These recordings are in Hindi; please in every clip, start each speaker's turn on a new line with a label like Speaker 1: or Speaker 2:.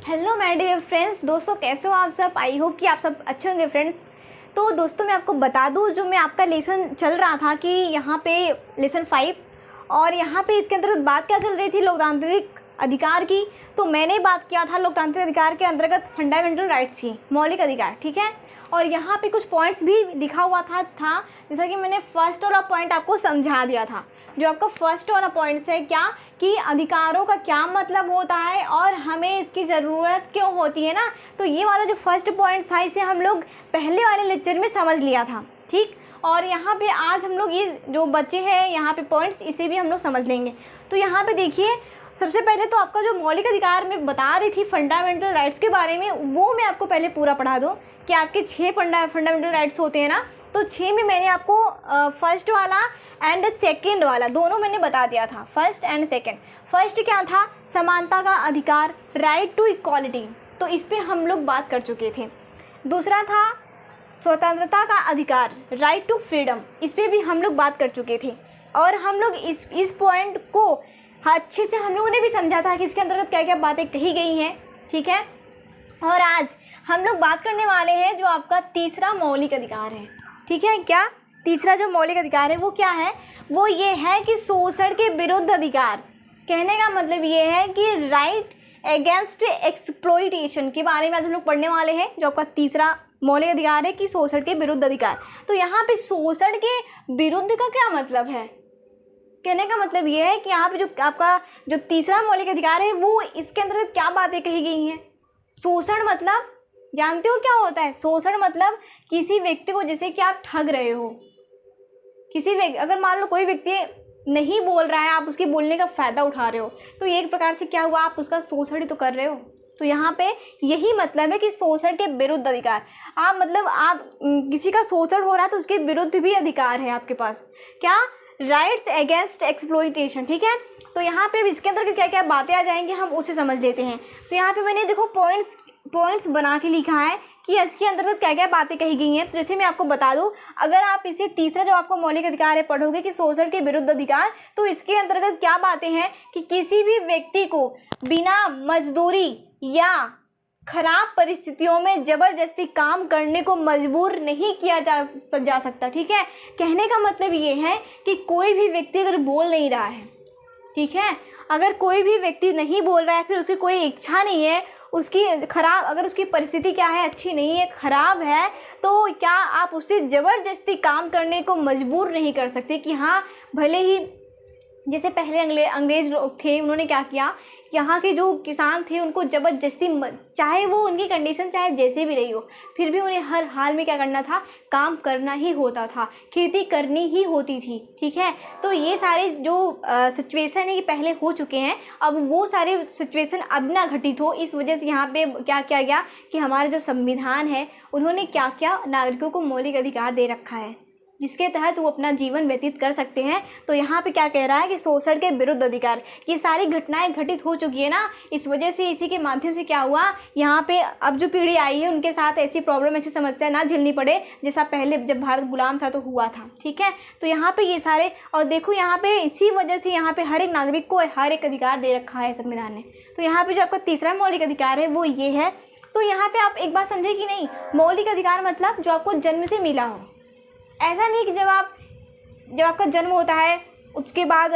Speaker 1: हेलो माय डियर फ्रेंड्स, दोस्तों कैसे हो आप सब। आई होप कि आप सब अच्छे होंगे फ्रेंड्स। तो दोस्तों मैं आपको बता दूं, जो मैं आपका लेसन चल रहा था कि यहाँ पे लेसन 5 और यहाँ पे इसके अंतर्गत बात क्या चल रही थी, लोकतांत्रिक अधिकार की। तो मैंने बात किया था लोकतांत्रिक अधिकार के अंतर्गत फंडामेंटल राइट्स की, मौलिक अधिकार, ठीक है। और यहाँ पे कुछ पॉइंट्स भी लिखा हुआ था जैसा कि मैंने फर्स्ट वाला पॉइंट आपको समझा दिया था। जो आपका फर्स्ट वाला पॉइंट है क्या कि अधिकारों का क्या मतलब होता है और हमें इसकी ज़रूरत क्यों होती है ना। तो ये वाला जो फर्स्ट पॉइंट था इसे हम लोग पहले वाले लेक्चर में समझ लिया था, ठीक। और यहाँ पे आज हम लोग ये जो बच्चे हैं यहाँ पे पॉइंट्स, इसे भी हम लोग समझ लेंगे। तो यहाँ पे देखिए, सबसे पहले तो आपका जो मौलिक अधिकार मैं बता रही थी फंडामेंटल राइट्स के बारे में, वो मैं आपको पहले पूरा पढ़ा दूँ कि आपके 6 फंडामेंटल राइट्स होते हैं ना। तो 6 में मैंने आपको फर्स्ट वाला एंड सेकंड वाला दोनों मैंने बता दिया था, फर्स्ट एंड सेकंड। फर्स्ट क्या था? समानता का अधिकार, राइट टू इक्वालिटी, तो इस पे हम लोग बात कर चुके थे। दूसरा था स्वतंत्रता का अधिकार, राइट टू फ्रीडम, इस पे भी हम लोग बात कर चुके थे। और हम लोग इस पॉइंट को अच्छे से हम लोगों ने भी समझा था कि इसके अंतर्गत क्या क्या बातें कही गई हैं, ठीक है। और आज हम लोग बात करने वाले हैं जो आपका तीसरा मौलिक अधिकार है, ठीक है। क्या तीसरा जो मौलिक अधिकार है वो क्या है? वो ये है कि शोषण के विरुद्ध अधिकार। कहने का मतलब ये है कि राइट अगेंस्ट एक्सप्लॉइटेशन के बारे में आज हम लोग पढ़ने वाले हैं। जो आपका तीसरा मौलिक अधिकार है कि शोषण के विरुद्ध अधिकार। तो यहाँ पे शोषण के विरुद्ध का क्या मतलब है? कहने का मतलब ये है कि यहाँ पे जो आपका जो तीसरा मौलिक अधिकार है वो इसके अंदर क्या बातें कही गई हैं। शोषण मतलब जानते हो क्या होता है? शोषण मतलब किसी व्यक्ति को, जैसे कि आप ठग रहे हो किसी व्यक्ति, अगर मान लो कोई व्यक्ति नहीं बोल रहा है, आप उसके बोलने का फ़ायदा उठा रहे हो, तो ये एक प्रकार से क्या हुआ, आप उसका शोषण ही तो कर रहे हो। तो यहाँ पे यही मतलब है कि शोषण के विरुद्ध अधिकार। आप मतलब आप किसी का शोषण हो रहा है तो उसके विरुद्ध भी अधिकार है आपके पास। क्या? राइट्स अगेंस्ट एक्सप्लॉइटेशन, ठीक है। तो यहाँ पे इसके अंदर क्या क्या बातें आ जाएंगी, हम उसे समझ लेते हैं। तो यहाँ पे मैंने देखो पॉइंट्स बना के लिखा है कि इसके अंतर्गत क्या क्या बातें कही गई हैं। तो जैसे मैं आपको बता दूं, अगर आप इसे तीसरा जो आपको मौलिक अधिकार है पढ़ोगे कि शोषण के विरुद्ध अधिकार, तो इसके अंतर्गत क्या बातें हैं कि किसी भी व्यक्ति को बिना मजदूरी या खराब परिस्थितियों में जबरदस्ती काम करने को मजबूर नहीं किया जा सकता, ठीक है। कहने का मतलब ये है कि कोई भी व्यक्ति अगर बोल नहीं रहा है, ठीक है, अगर कोई भी व्यक्ति नहीं बोल रहा है, फिर उसकी कोई इच्छा नहीं है, उसकी खराब, अगर उसकी परिस्थिति क्या है, अच्छी नहीं है, खराब है, तो क्या आप उससे ज़बरदस्ती काम करने को मजबूर नहीं कर सकते। कि हाँ, भले ही जैसे पहले अंग्रेज लोग थे, उन्होंने क्या किया, यहाँ के जो किसान थे उनको ज़बरदस्ती, चाहे वो उनकी कंडीशन चाहे जैसे भी रही हो, फिर भी उन्हें हर हाल में क्या करना था, काम करना ही होता था, खेती करनी ही होती थी, ठीक है। तो ये सारे जो सिचुएशन है ये पहले हो चुके हैं, अब वो सारे सिचुएशन अब ना घटित हो, इस वजह से यहाँ पे क्या किया गया कि हमारा जो संविधान है उन्होंने क्या क्या नागरिकों को मौलिक अधिकार दे रखा है, जिसके तहत वो अपना जीवन व्यतीत कर सकते हैं। तो यहाँ पे क्या कह रहा है कि शोषण के विरुद्ध अधिकार, ये सारी घटनाएं घटित हो चुकी है ना, इस वजह से इसी के माध्यम से क्या हुआ, यहाँ पे अब जो पीढ़ी आई है उनके साथ ऐसी प्रॉब्लम, ऐसी समस्या ना झेलनी पड़े जैसा पहले जब भारत गुलाम था तो हुआ था, ठीक है। तो यहाँ पे ये सारे, और देखो यहाँ पे इसी वजह से यहाँ पे हर एक नागरिक को हर एक अधिकार दे रखा है संविधान ने। तो यहाँ पे जो आपका तीसरा मौलिक अधिकार है वो ये है। तो यहाँ पे आप एक बात समझे कि नहीं, मौलिक अधिकार मतलब जो आपको जन्म से मिला हो। ऐसा नहीं कि जब आपका जन्म होता है उसके बाद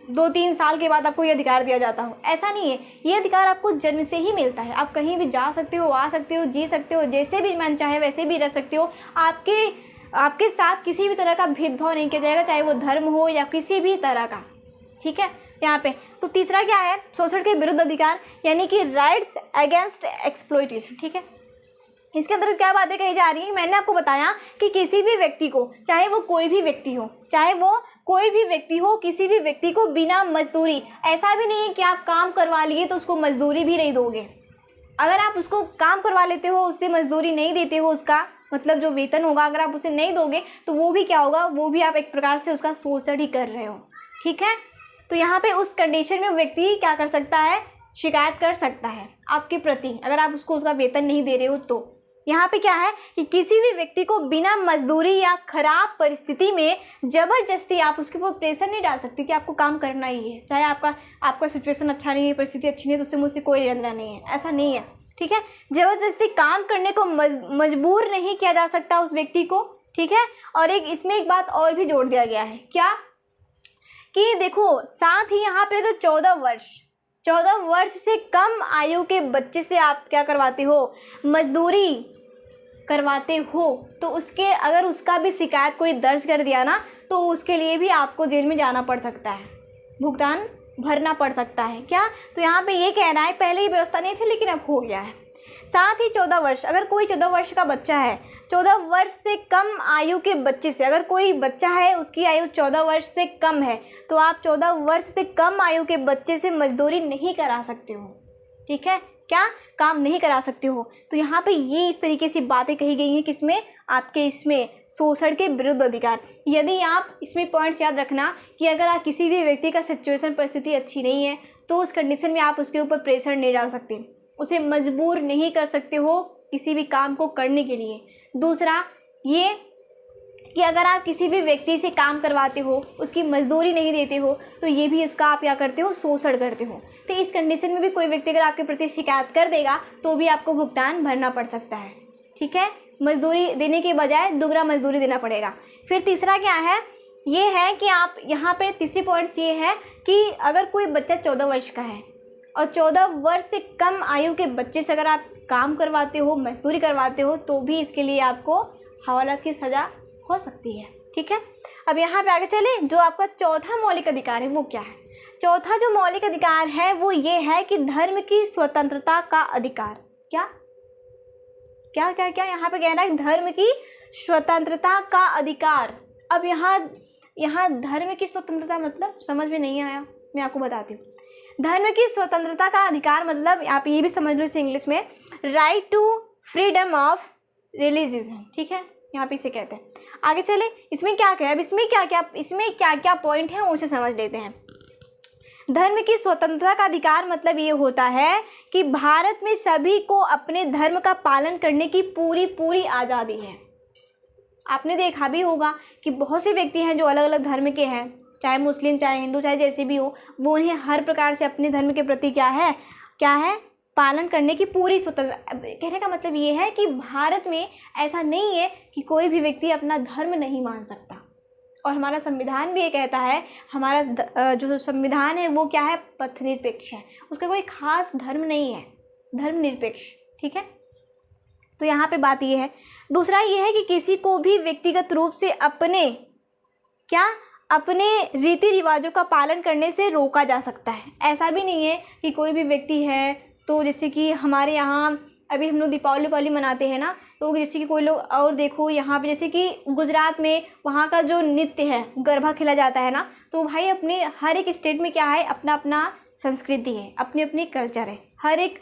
Speaker 1: 2-3 साल के बाद आपको ये अधिकार दिया जाता हो, ऐसा नहीं है। ये अधिकार आपको जन्म से ही मिलता है। आप कहीं भी जा सकते हो, आ सकते हो, जी सकते हो, जैसे भी मन चाहे वैसे भी रह सकते हो। आपके साथ किसी भी तरह का भेदभाव नहीं किया जाएगा, चाहे वो धर्म हो या किसी भी तरह का, ठीक है। यहाँ पे तो तीसरा क्या है, शोषण के विरुद्ध अधिकार, यानी कि राइट्स अगेंस्ट एक्सप्लॉइटेशन, ठीक है। इसके अंदर क्या बातें कही जा रही हैं, मैंने आपको बताया कि किसी भी व्यक्ति को, चाहे वो कोई भी व्यक्ति हो, किसी भी व्यक्ति को बिना मजदूरी, ऐसा भी नहीं है कि आप काम करवा लिए तो उसको मजदूरी भी नहीं दोगे। अगर आप उसको काम करवा लेते हो, उससे मजदूरी नहीं देते हो, उसका मतलब जो वेतन होगा अगर आप उसे नहीं दोगे तो वो भी क्या होगा, वो भी आप एक प्रकार से उसका शोषण ही कर रहे हो, ठीक है। तो यहाँ पे उस कंडीशन में व्यक्ति क्या कर सकता है, शिकायत कर सकता है आपके प्रति, अगर आप उसको उसका वेतन नहीं दे रहे हो तो, यहाँ पे क्या है कि किसी भी व्यक्ति को बिना मजदूरी या खराब परिस्थिति में ज़बरदस्ती आप उसके ऊपर प्रेशर नहीं डाल सकते कि आपको काम करना ही है, चाहे आपका सिचुएशन अच्छा नहीं है, परिस्थिति अच्छी नहीं है, तो उससे मुझसे कोई लेना नहीं है, ऐसा नहीं है। ठीक है, ज़बरदस्ती काम करने को मजबूर नहीं किया जा सकता उस व्यक्ति को। ठीक है, और इसमें एक बात और भी जोड़ दिया गया है, क्या कि देखो साथ ही यहाँ पे अगर 14 वर्ष से कम आयु के बच्चे से आप क्या करवाते हो, मजदूरी करवाते हो, तो अगर उसका भी शिकायत कोई दर्ज कर दिया ना, तो उसके लिए भी आपको जेल में जाना पड़ सकता है, भुगतान भरना पड़ सकता है। क्या, तो यहाँ पे ये कह रहा है, पहले ये व्यवस्था नहीं थी लेकिन अब हो गया है। साथ ही 14 वर्ष, अगर कोई 14 वर्ष का बच्चा है, 14 वर्ष से कम आयु के बच्चे से, अगर कोई बच्चा है उसकी आयु 14 वर्ष से कम है, तो आप 14 वर्ष से कम आयु के बच्चे से मजदूरी नहीं करा सकते हो। ठीक है, क्या काम नहीं करा सकते हो। तो यहाँ पे ये इस तरीके से बातें कही गई हैं, किसमें, आपके इसमें शोषण के विरुद्ध अधिकार। यदि आप इसमें पॉइंट्स याद रखना कि अगर आप किसी भी व्यक्ति का सिचुएशन परिस्थिति अच्छी नहीं है, तो उस कंडीशन में आप उसके ऊपर प्रेशर नहीं डाल सकते, उसे मजबूर नहीं कर सकते हो किसी भी काम को करने के लिए। दूसरा ये कि अगर आप किसी भी व्यक्ति से काम करवाते हो, उसकी मजदूरी नहीं देते हो, तो ये भी उसका आप क्या करते हो, शोषण करते हो। तो इस कंडीशन में भी कोई व्यक्ति अगर आपके प्रति शिकायत कर देगा तो भी आपको भुगतान भरना पड़ सकता है। ठीक है, मजदूरी देने के बजाय दुगना मजदूरी देना पड़ेगा। फिर तीसरा क्या है, ये है कि आप यहाँ पे तीसरी पॉइंट्स ये है कि अगर कोई बच्चा 14 वर्ष का है और 14 वर्ष से कम आयु के बच्चे से अगर आप काम करवाते हो, मजदूरी करवाते हो, तो भी इसके लिए आपको हवालात की सज़ा हो सकती है। ठीक है, अब यहाँ पे आगे चले, जो आपका चौथा मौलिक अधिकार है वो क्या है। चौथा जो मौलिक अधिकार है वो ये है कि धर्म की स्वतंत्रता का अधिकार। क्या क्या क्या क्या यहाँ पे कहना है, धर्म की स्वतंत्रता का अधिकार। अब यहाँ धर्म की स्वतंत्रता मतलब समझ में नहीं आया, मैं आपको बताती हूँ। धर्म की स्वतंत्रता का अधिकार मतलब आप ये भी समझ लो इसे इंग्लिश में, right to freedom of religion. ठीक है, यहाँ पे इसे कहते हैं। आगे चले, इसमें क्या क्या है, अब इसमें क्या क्या पॉइंट है उसे समझ लेते हैं। धर्म की स्वतंत्रता का अधिकार मतलब ये होता है कि भारत में सभी को अपने धर्म का पालन करने की पूरी आज़ादी है। आपने देखा भी होगा कि बहुत से व्यक्ति हैं जो अलग अलग धर्म के हैं, चाहे मुस्लिम, चाहे हिंदू, चाहे जैसे भी हो, वो उन्हें हर प्रकार से अपने धर्म के प्रति क्या है पालन करने की पूरी स्वतंत्रता। कहने का मतलब ये है कि भारत में ऐसा नहीं है कि कोई भी व्यक्ति अपना धर्म नहीं मान सकता। और हमारा संविधान भी ये कहता है, हमारा जो संविधान है वो क्या है, पथनिरपेक्ष है, उसका कोई खास धर्म नहीं है, धर्मनिरपेक्ष। ठीक है, तो यहाँ पे बात ये है। दूसरा ये है कि किसी को भी व्यक्तिगत रूप से अपने रीति रिवाजों का पालन करने से रोका जा सकता है। ऐसा भी नहीं है कि कोई भी व्यक्ति है, तो जैसे कि हमारे यहाँ अभी हम लोग दीपावली मनाते हैं ना, तो जैसे कि कोई लोग, और देखो यहाँ पे जैसे कि गुजरात में वहाँ का जो नृत्य है, गरबा खेला जाता है ना, तो भाई अपने हर एक स्टेट में क्या है, अपना अपना संस्कृति है, अपनी अपनी कल्चर है। हर एक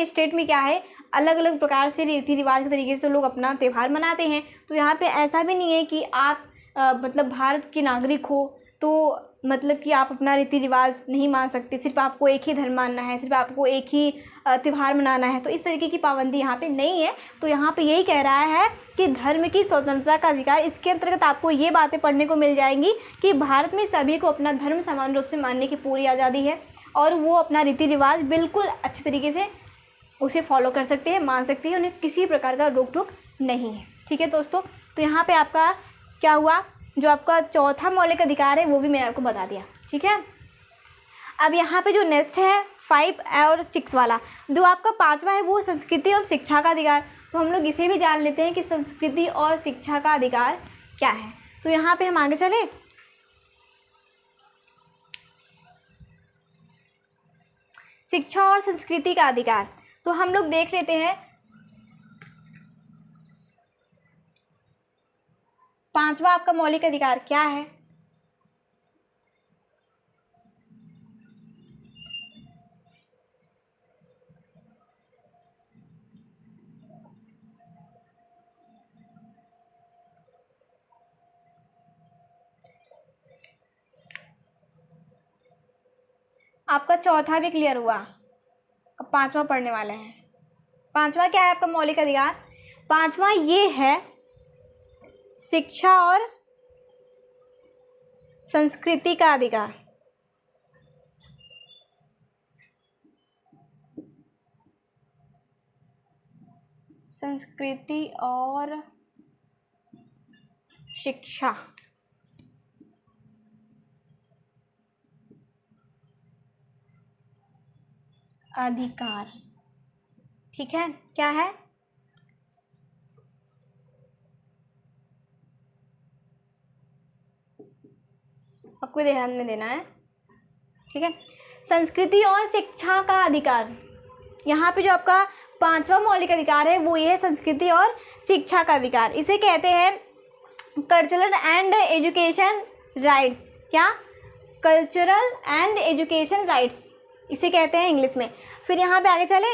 Speaker 1: स्टेट में क्या है, अलग अलग प्रकार से रीति रिवाज के तरीके से लोग अपना त्यौहार मनाते हैं। तो यहाँ पे ऐसा भी नहीं है कि आप मतलब भारत के नागरिक हो तो मतलब कि आप अपना रीति रिवाज नहीं मान सकते, सिर्फ आपको एक ही धर्म मानना है, सिर्फ आपको एक ही त्यौहार मनाना है। तो इस तरीके की पाबंदी यहाँ पे नहीं है। तो यहाँ पे यही कह रहा है कि धर्म की स्वतंत्रता का अधिकार, इसके अंतर्गत आपको ये बातें पढ़ने को मिल जाएंगी कि भारत में सभी को अपना धर्म समान रूप से मानने की पूरी आज़ादी है और वो अपना रीति रिवाज बिल्कुल अच्छे तरीके से उसे फॉलो कर सकते हैं, मान सकते हैं, उन्हें किसी प्रकार का रोक टोक नहीं है। ठीक है दोस्तों, तो यहाँ पे आपका क्या हुआ, जो आपका चौथा मौलिक अधिकार है वो भी मैंने आपको बता दिया। ठीक है, अब यहाँ पे जो नेक्स्ट है 5 और 6 वाला, जो आपका 5वां है वो संस्कृति और शिक्षा का अधिकार। तो हम लोग इसे भी जान लेते हैं कि संस्कृति और शिक्षा का अधिकार क्या है। तो यहाँ पे हम आगे चले, शिक्षा और संस्कृति का अधिकार। तो हम लोग देख लेते हैं 5वां आपका मौलिक अधिकार क्या है। आपका चौथा भी क्लियर हुआ, अब 5वां पढ़ने वाले हैं। पांचवा क्या है आपका मौलिक अधिकार? पांचवा ये है शिक्षा और संस्कृति का अधिकार। संस्कृति और शिक्षा अधिकार। ठीक है, क्या है? आपको ध्यान में देना है। ठीक है, संस्कृति और शिक्षा का अधिकार। यहाँ पे जो आपका पांचवा मौलिक अधिकार है वो ये है संस्कृति और शिक्षा का अधिकार। इसे कहते हैं कल्चरल एंड एजुकेशन राइट्स। क्या? कल्चरल एंड एजुकेशन राइट्स इसे कहते हैं इंग्लिश में। फिर यहाँ पे आगे चले।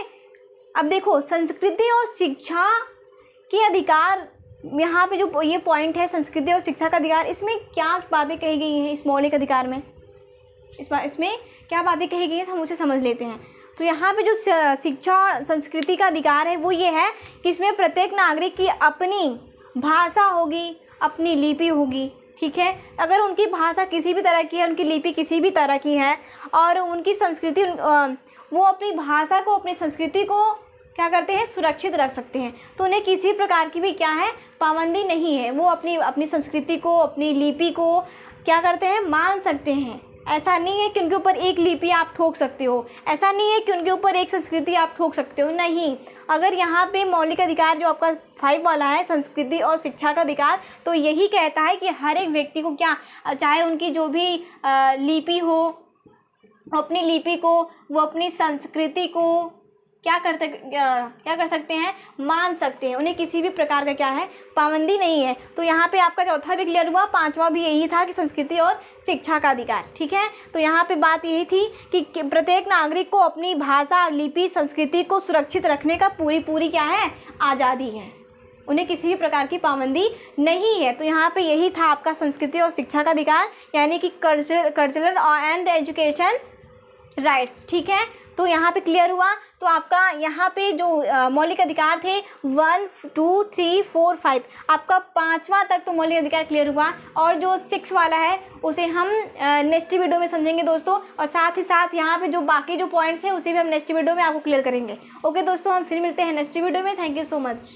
Speaker 1: अब देखो, संस्कृति और शिक्षा के अधिकार, यहाँ पे जो ये पॉइंट है संस्कृति और शिक्षा का अधिकार, इसमें क्या बातें कही गई हैं इस मौलिक अधिकार में? इसमें क्या बातें कही गई हैं हम उसे समझ लेते हैं। तो यहाँ पे जो शिक्षा और संस्कृति का अधिकार है वो ये है कि इसमें प्रत्येक नागरिक की अपनी भाषा होगी, अपनी लिपि होगी। ठीक है, अगर उनकी भाषा किसी भी तरह की है, उनकी लिपि किसी भी तरह की है और उनकी संस्कृति, वो अपनी भाषा को, अपनी संस्कृति को क्या करते हैं? सुरक्षित रख सकते हैं। तो उन्हें किसी प्रकार की भी क्या है? पाबंदी नहीं है। वो अपनी संस्कृति को, अपनी लिपि को क्या करते हैं? मान सकते हैं। ऐसा नहीं है कि उनके ऊपर एक लिपि आप ठोक सकते हो, ऐसा नहीं है कि उनके ऊपर एक संस्कृति आप ठोक सकते हो, नहीं। अगर यहाँ पे मौलिक अधिकार जो आपका 5 वाला है संस्कृति और शिक्षा का अधिकार, तो यही कहता है कि हर एक व्यक्ति को क्या, चाहे उनकी जो भी लिपि हो, अपनी लिपि को, वो अपनी संस्कृति को क्या कर सकते हैं? मान सकते हैं। उन्हें किसी भी प्रकार का क्या है? पाबंदी नहीं है। तो यहाँ पे आपका चौथा भी क्लियर हुआ, पांचवा भी यही था कि संस्कृति और शिक्षा का अधिकार। ठीक है, तो यहाँ पे बात यही थी कि प्रत्येक नागरिक को अपनी भाषा, लिपि, संस्कृति को सुरक्षित रखने का पूरी क्या है? आज़ादी है। उन्हें किसी भी प्रकार की पाबंदी नहीं है। तो यहाँ पे यही था आपका संस्कृति और शिक्षा का अधिकार, यानी कि कल्चरल एंड एजुकेशन राइट्स। ठीक है, तो यहाँ पे क्लियर हुआ। तो आपका यहाँ पे जो मौलिक अधिकार थे 1, 2, 3, 4, 5, आपका 5वां तक तो मौलिक अधिकार क्लियर हुआ। और जो 6 वाला है उसे हम नेक्स्ट वीडियो में समझेंगे दोस्तों, और साथ ही साथ यहाँ पे जो बाकी जो पॉइंट्स हैं उसे भी हम नेक्स्ट वीडियो में आपको क्लियर करेंगे। ओके दोस्तों, हम फिर मिलते हैं नेक्स्ट वीडियो में। Thank you so much.